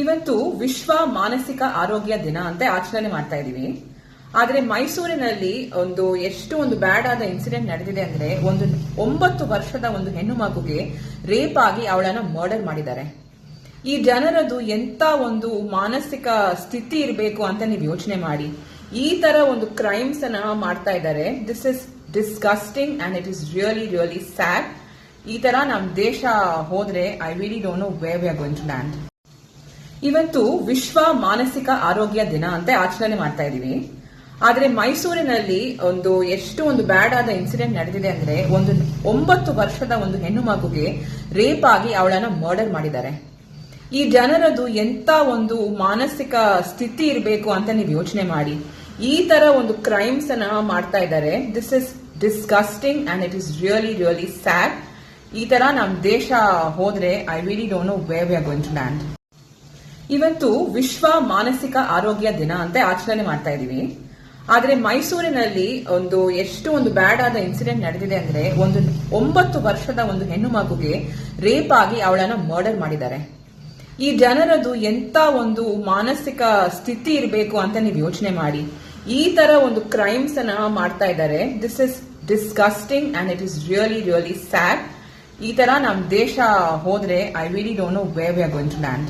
ಇವತ್ತು ವಿಶ್ವ ಮಾನಸಿಕ ಆರೋಗ್ಯ ದಿನ ಅಂತ ಆಚರಣೆ ಮಾಡ್ತಾ ಇದೀವಿ. ಆದ್ರೆ ಮೈಸೂರಿನಲ್ಲಿ ಒಂದು ಬ್ಯಾಡ್ ಆದ ಇನ್ಸಿಡೆಂಟ್ ನಡೆದಿದೆ ಅಂದ್ರೆ 9 ವರ್ಷದ ಒಂದು ಹೆಣ್ಣು ಮಗುಗೆ ರೇಪ್ ಆಗಿ ಅವಳನ್ನ ಮರ್ಡರ್ ಮಾಡಿದ್ದಾರೆ. ಈ ಜನರದು ಎಂತ ಒಂದು ಮಾನಸಿಕ ಸ್ಥಿತಿ ಇರಬೇಕು ಅಂತ ನೀವು ಯೋಚನೆ ಮಾಡಿ. ಈ ತರ ಒಂದು ಕ್ರೈಮ್ಸ್ ಅನ್ನ ಮಾಡ್ತಾ ಇದ್ದಾರೆ. This is disgusting and it is really really sad. ಈ ತರ ನಮ್ ದೇಶ ಹೋದ್ರೆ I really don't know where we are going to land. ಇವತ್ತು ವಿಶ್ವ ಮಾನಸಿಕ ಆರೋಗ್ಯ ದಿನ ಅಂತ ಆಚರಣೆ ಮಾಡ್ತಾ ಇದೀವಿ. ಆದ್ರೆ ಮೈಸೂರಿನಲ್ಲಿ ಒಂದು ಬ್ಯಾಡ್ ಆದ ಇನ್ಸಿಡೆಂಟ್ ನಡೆದಿದೆ ಅಂದ್ರೆ 9 ವರ್ಷದ ಒಂದು ಹೆಣ್ಣು ಮಗುಗೆ ರೇಪ್ ಆಗಿ ಅವಳನ್ನ ಮರ್ಡರ್ ಮಾಡಿದ್ದಾರೆ. ಈ ಜನರದು ಎಂತ ಒಂದು ಮಾನಸಿಕ ಸ್ಥಿತಿ ಇರಬೇಕು ಅಂತ ನೀವು ಯೋಚನೆ ಮಾಡಿ. ಈ ತರ ಒಂದು ಕ್ರೈಮ್ಸ್ ಅನ್ನ ಮಾಡ್ತಾ ಇದ್ದಾರೆ. This is disgusting and it is really really sad. ಈ ತರ ನಮ್ ದೇಶ ಹೋದ್ರೆ I really don't know where we are going to land. ಇವತ್ತು ವಿಶ್ವ ಮಾನಸಿಕ ಆರೋಗ್ಯ ದಿನ ಅಂತ ಆಚರಣೆ ಮಾಡ್ತಾ ಇದೀವಿ. ಆದ್ರೆ ಮೈಸೂರಿನಲ್ಲಿ ಒಂದು ಬ್ಯಾಡ್ ಆದ ಇನ್ಸಿಡೆಂಟ್ ನಡೆದಿದೆ ಅಂದ್ರೆ 9 ವರ್ಷದ ಒಂದು ಹೆಣ್ಣು ಮಗುಗೆ ರೇಪ್ ಆಗಿ ಅವಳನ್ನ ಮರ್ಡರ್ ಮಾಡಿದ್ದಾರೆ. ಈ ಜನರದು ಎಂತ ಒಂದು ಮಾನಸಿಕ ಸ್ಥಿತಿ ಇರಬೇಕು ಅಂತ ನೀವು ಯೋಚನೆ ಮಾಡಿ. ಈ ತರ ಒಂದು ಕ್ರೈಮ್ಸ್ ಅನ್ನ ಮಾಡ್ತಾ ಇದ್ದಾರೆ. This is disgusting and it is really really sad. ಈ ತರ ನಮ್ ದೇಶ ಹೋದ್ರೆ I really don't know where we are going to land.